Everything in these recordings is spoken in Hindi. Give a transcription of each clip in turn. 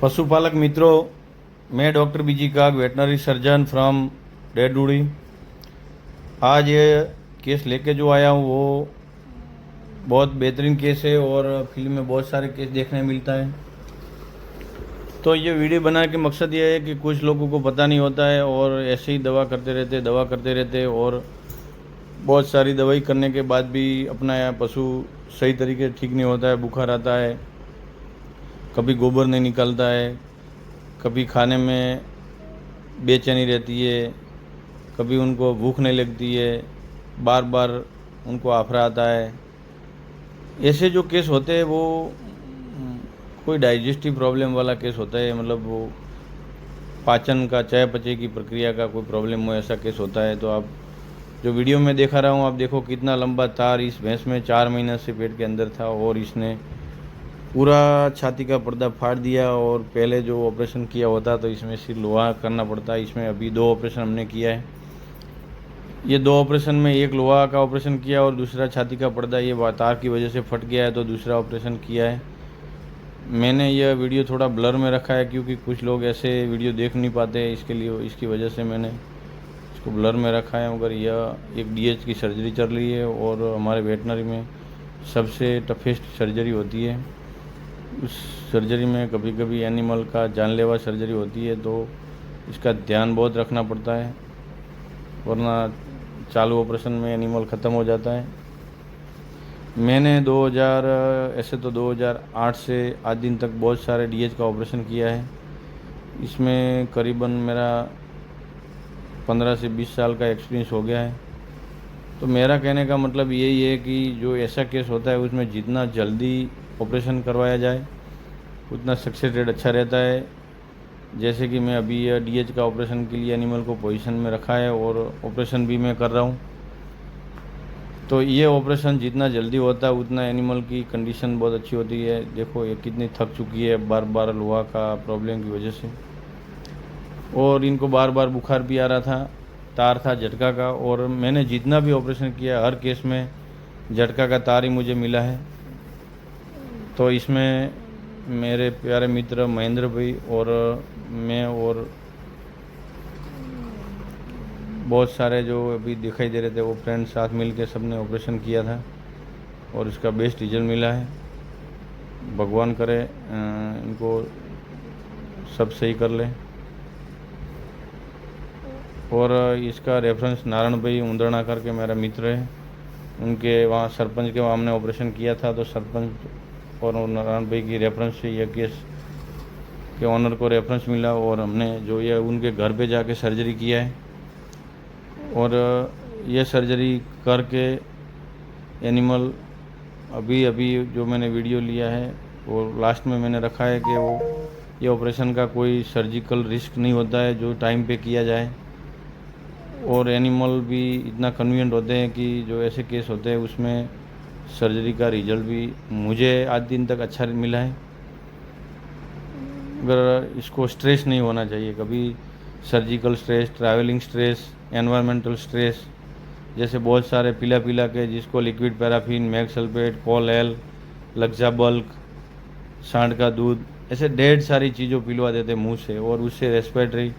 पशुपालक मित्रों, मैं डॉक्टर बीजी काग, वेटनरी सर्जन फ्रॉम डेडूड़ी। आज ये केस लेके जो आया हूँ वो बहुत बेहतरीन केस है और फिल्म में बहुत सारे केस देखने मिलता है। तो ये वीडियो बनाने के मकसद ये है कि कुछ लोगों को पता नहीं होता है और ऐसे ही दवा करते रहते और बहुत सारी दवाई करने के बाद भी अपना पशु सही तरीके से ठीक नहीं होता है। बुखार आता है, कभी गोबर नहीं निकलता है, कभी खाने में बेचैनी रहती है, कभी उनको भूख नहीं लगती है, बार बार उनको आफरा आता है। ऐसे जो केस होते हैं वो कोई डाइजेस्टिव प्रॉब्लम वाला केस होता है, मतलब वो पाचन का, चयापचय की प्रक्रिया का कोई प्रॉब्लम हो, ऐसा केस होता है। तो आप जो वीडियो में देखा रहा हूँ, आप देखो कितना लंबा तार इस भैंस में 4 महीने से पेट के अंदर था और इसने पूरा छाती का पर्दा फाड़ दिया। और पहले जो ऑपरेशन किया होता तो इसमें सिर लोहा करना पड़ता है। इसमें अभी 2 ऑपरेशन हमने किया है। ये 2 ऑपरेशन में एक लोहा का ऑपरेशन किया और दूसरा छाती का पर्दा ये तार की वजह से फट गया है, तो दूसरा ऑपरेशन किया है। मैंने यह वीडियो थोड़ा ब्लर में रखा है क्योंकि कुछ लोग ऐसे वीडियो देख नहीं पाते, इसके लिए इसकी वजह से मैंने इसको ब्लर में रखा है। मगर यह एक डीएच की सर्जरी चल रही है और हमारे वेटनरी में सबसे टफेस्ट सर्जरी होती है। उस सर्जरी में कभी कभी एनिमल का जानलेवा सर्जरी होती है, तो इसका ध्यान बहुत रखना पड़ता है, वरना चालू ऑपरेशन में एनिमल ख़त्म हो जाता है। मैंने 2008 से आज दिन तक बहुत सारे डीएच का ऑपरेशन किया है। इसमें करीबन मेरा 15 से 20 साल का एक्सपीरियंस हो गया है। तो मेरा कहने का मतलब यही है कि जो ऐसा केस होता है उसमें जितना जल्दी ऑपरेशन करवाया जाए उतना सक्सेस रेट अच्छा रहता है। जैसे कि मैं अभी यह डीएच का ऑपरेशन के लिए एनिमल को पोजीशन में रखा है और ऑपरेशन भी मैं कर रहा हूँ। तो ये ऑपरेशन जितना जल्दी होता है उतना एनिमल की कंडीशन बहुत अच्छी होती है। देखो ये कितनी थक चुकी है बार बार लोहा का प्रॉब्लम की वजह से, और इनको बार बार बुखार भी आ रहा था, तार था झटका का। और मैंने जितना भी ऑपरेशन किया हर केस में झटका का तार ही मुझे मिला है। तो इसमें मेरे प्यारे मित्र महेंद्र भाई और मैं और बहुत सारे जो अभी दिखाई दे रहे थे वो फ्रेंड्स साथ मिल के सब ने ऑपरेशन किया था और इसका बेस्ट रिजल्ट मिला है। भगवान करे इनको सब सही कर ले। और इसका रेफरेंस नारायण भाई उंदरना करके मेरा मित्र है, उनके वहाँ सरपंच के वहाँ हमने ऑपरेशन किया था। तो सरपंच और नारायण भाई की रेफरेंस से यह केस के ऑनर को रेफरेंस मिला और हमने जो ये उनके घर पे जाके सर्जरी किया है। और यह सर्जरी करके एनिमल अभी जो मैंने वीडियो लिया है वो लास्ट में मैंने रखा है कि वो ये ऑपरेशन का कोई सर्जिकल रिस्क नहीं होता है जो टाइम पे किया जाए। और एनिमल भी इतना कन्वीनियंट होते हैं कि जो ऐसे केस होते हैं उसमें सर्जरी का रिजल्ट भी मुझे आज दिन तक अच्छा मिला है। अगर इसको स्ट्रेस नहीं होना चाहिए कभी, surgical stress, travelling stress, environmental stress, जैसे बहुत सारे पिला के जिसको लिक्विड पैराफिन, मैग सल्फेट, कॉल एल, लग्जा बल्क, सांड का दूध, ऐसे ढेर सारी चीज़ों पिलवा देते मुंह से और उससे रेस्पिरेटरी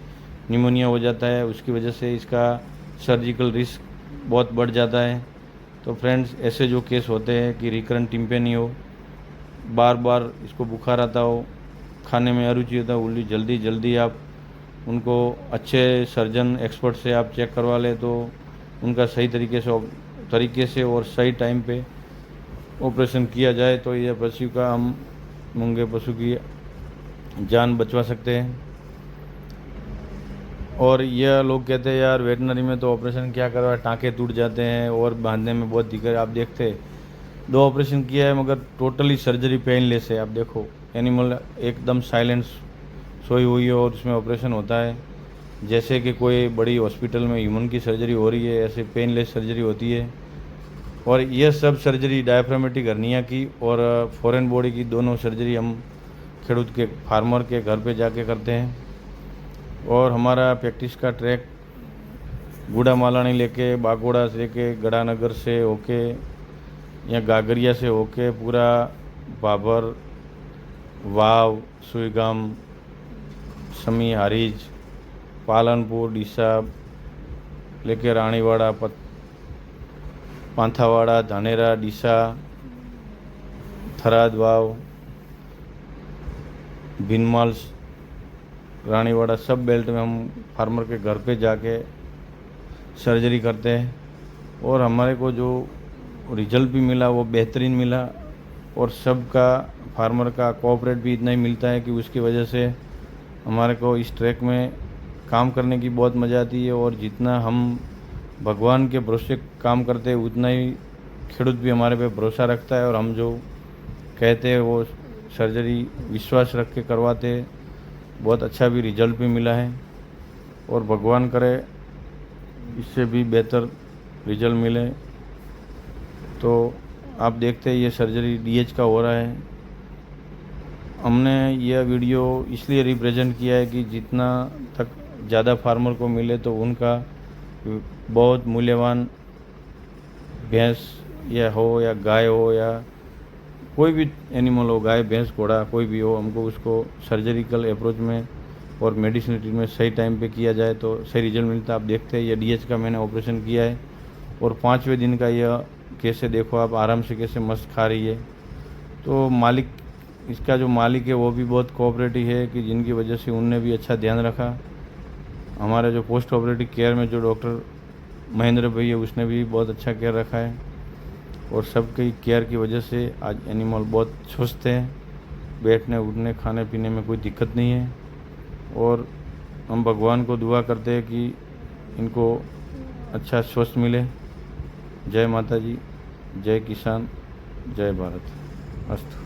निमोनिया हो जाता है। उसकी वजह से इसका सर्जिकल रिस्क बहुत बढ़ जाता है। तो फ्रेंड्स, ऐसे जो केस होते हैं कि रिकरेंट टिम्पेनी हो, बार बार इसको बुखार आता हो, खाने में अरुचि होता है, उल्टी, जल्दी आप उनको अच्छे सर्जन एक्सपर्ट से आप चेक करवा लें तो उनका सही तरीके से और सही टाइम पे ऑपरेशन किया जाए तो यह पशु का हम मूंगे पशु की जान बचवा सकते हैं। और यह लोग कहते हैं यार वेटनरी में तो ऑपरेशन क्या करवा, टाँके टूट जाते हैं और बांधने में बहुत दिक्कत। आप देखते 2 ऑपरेशन किया है मगर टोटली सर्जरी पेनलेस है। आप देखो एनिमल एकदम साइलेंस सोई हुई है और उसमें ऑपरेशन होता है जैसे कि कोई बड़ी हॉस्पिटल में ह्यूमन की सर्जरी हो रही है, ऐसे पेनलेस सर्जरी होती है। और यह सब सर्जरी डायफ्रामेटिक हर्निया की और फॉरेन बॉडी की दोनों सर्जरी हम खेडूत के फार्मर के घर पे जाके करते हैं। और हमारा प्रैक्टिस का ट्रैक गुड़ा मालानी लेके, बागोड़ा से लेके, गड़ानगर से होके या गागरिया से होके पूरा बाबर, वाव, सुईगाम, समी, हारीज, पालनपुर, डीसा लेके रानीवाड़ा, पांथावाड़ा, धानेरा, डीसा, थराद वाव, भिनमाल, रानीवाड़ा, सब बेल्ट में हम फार्मर के घर पे जाके सर्जरी करते हैं। और हमारे को जो रिजल्ट भी मिला वो बेहतरीन मिला। और सबका फार्मर का कोऑपरेट भी इतना ही मिलता है कि उसकी वजह से हमारे को इस ट्रैक में काम करने की बहुत मज़ा आती है। और जितना हम भगवान के भरोसे काम करते हैं उतना ही खेडूत भी हमारे पे भरोसा रखता है। और हम जो कहते हैं वो सर्जरी विश्वास रख के करवाते हैं। बहुत अच्छा भी रिजल्ट भी मिला है और भगवान करे इससे भी बेहतर रिजल्ट मिले। तो आप देखते हैं ये सर्जरी डीएच का हो रहा है। हमने यह वीडियो इसलिए रिप्रेजेंट किया है कि जितना तक ज़्यादा फार्मर को मिले तो उनका बहुत मूल्यवान भैंस या हो या गाय हो या कोई भी एनिमल हो, गाय भैंस घोड़ा कोई भी हो, हमको उसको सर्जरिकल अप्रोच में और मेडिसिन ट्रीटमेंट सही टाइम पे किया जाए तो सही रिजल्ट मिलता है। आप देखते हैं ये डीएच का मैंने ऑपरेशन किया है और 5वें दिन का यह कैसे देखो आप आराम से कैसे मस्त खा रही है। तो मालिक, इसका जो मालिक है वो भी बहुत कोऑपरेटिव है कि जिनकी वजह से उनने भी अच्छा ध्यान रखा। हमारे जो पोस्ट ऑपरेटिव केयर में जो डॉक्टर महेंद्र भाई है उसने भी बहुत अच्छा केयर रखा है। और सबकी केयर की वजह से आज एनिमल बहुत स्वस्थ है, बैठने उठने खाने पीने में कोई दिक्कत नहीं है। और हम भगवान को दुआ करते हैं कि इनको अच्छा स्वस्थ मिले। जय माता जी, जय किसान, जय भारत। अस्तु।